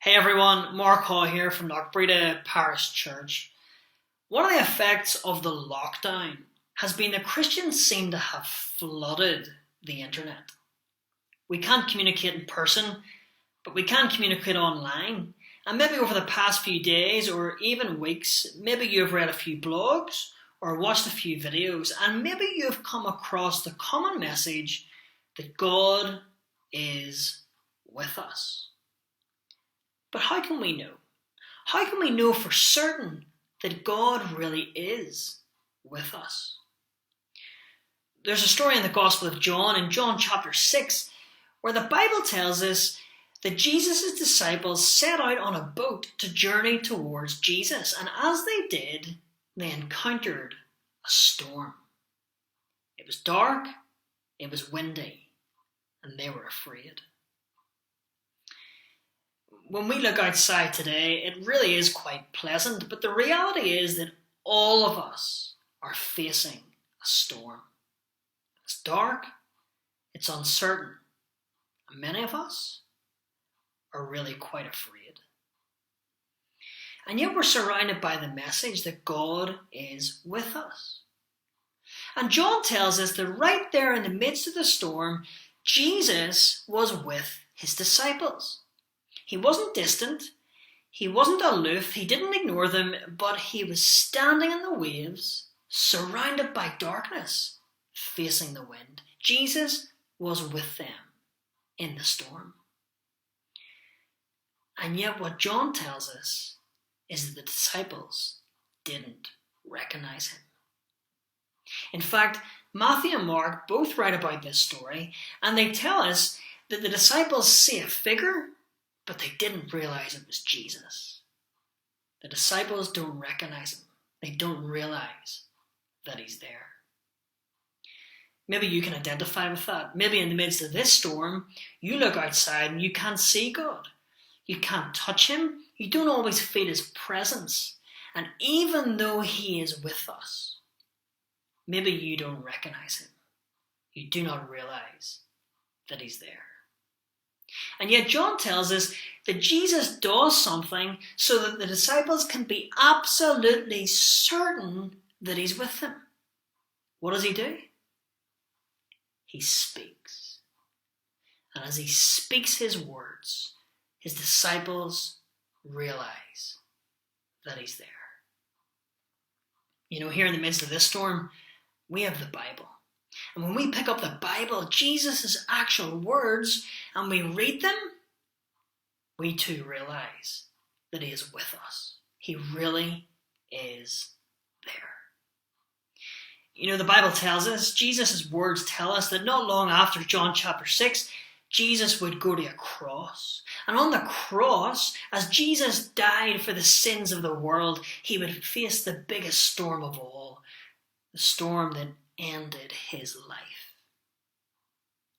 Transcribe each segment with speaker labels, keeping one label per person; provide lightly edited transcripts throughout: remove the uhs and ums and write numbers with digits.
Speaker 1: Hey everyone, Mark Haw here from Knockbreda Parish Church. One of the effects of the lockdown has been that Christians seem to have flooded the internet. We can't communicate in person, but we can communicate online. And maybe over the past few days or even weeks, maybe you've read a few blogs or watched a few videos, and maybe you've come across the common message that God is with us. But how can we know? How can we know for certain that God really is with us? There's a story in the Gospel of John, in John chapter 6, where the Bible tells us that Jesus' disciples set out on a boat to journey towards Jesus. And as they did, they encountered a storm. It was dark, it was windy, and they were afraid. When we look outside today, it really is quite pleasant, but the reality is that all of us are facing a storm. It's dark, it's uncertain, and many of us are really quite afraid. And yet we're surrounded by the message that God is with us. And John tells us that right there in the midst of the storm, Jesus was with his disciples. He wasn't distant, he wasn't aloof, he didn't ignore them, but he was standing in the waves, surrounded by darkness, facing the wind. Jesus was with them in the storm. And yet what John tells us is that the disciples didn't recognize him. In fact, Matthew and Mark both write about this story, and they tell us that the disciples see a figure, but they didn't realize it was Jesus. The disciples don't recognize him. They don't realize that he's there. Maybe you can identify with that. Maybe in the midst of this storm, you look outside and you can't see God. You can't touch him. You don't always feel his presence. And even though he is with us, maybe you don't recognize him. You do not realize that he's there. And yet John tells us that Jesus does something so that the disciples can be absolutely certain that he's with them. What does he do? He speaks. And as he speaks his words, his disciples realize that he's there. You know, here in the midst of this storm, we have the Bible. And when we pick up the Bible, Jesus' actual words, and we read them, we too realize that he is with us. He really is there. You know, the Bible tells us, Jesus' words tell us that not long after John chapter 6, Jesus would go to a cross. And on the cross, as Jesus died for the sins of the world, he would face the biggest storm of all, the storm that ended his life.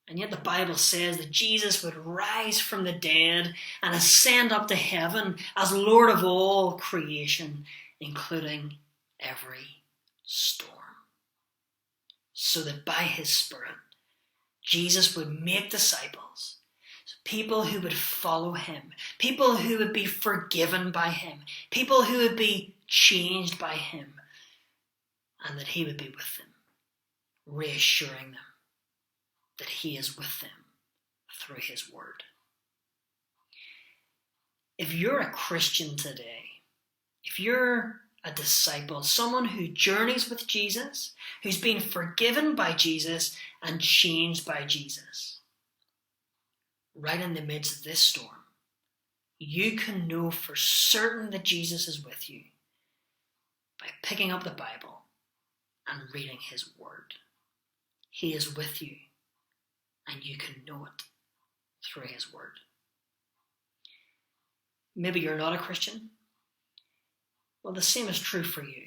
Speaker 1: And yet the Bible says that Jesus would rise from the dead and ascend up to heaven as Lord of all creation, including every storm. So that by his Spirit, Jesus would make disciples, people who would follow him, people who would be forgiven by him, people who would be changed by him, and that he would be with them, reassuring them that he is with them through his word. If you're a Christian today, if you're a disciple, someone who journeys with Jesus, who's been forgiven by Jesus and changed by Jesus, right in the midst of this storm, you can know for certain that Jesus is with you by picking up the Bible and reading his word. He is with you, and you can know it through his word. Maybe you're not a Christian. Well, the same is true for you.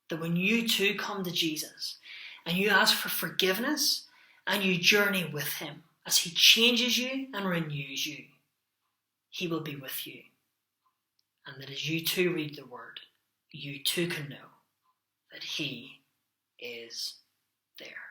Speaker 1: That when you too come to Jesus and you ask for forgiveness and you journey with him as he changes you and renews you, he will be with you. And that as you too read the word, you too can know that he is there.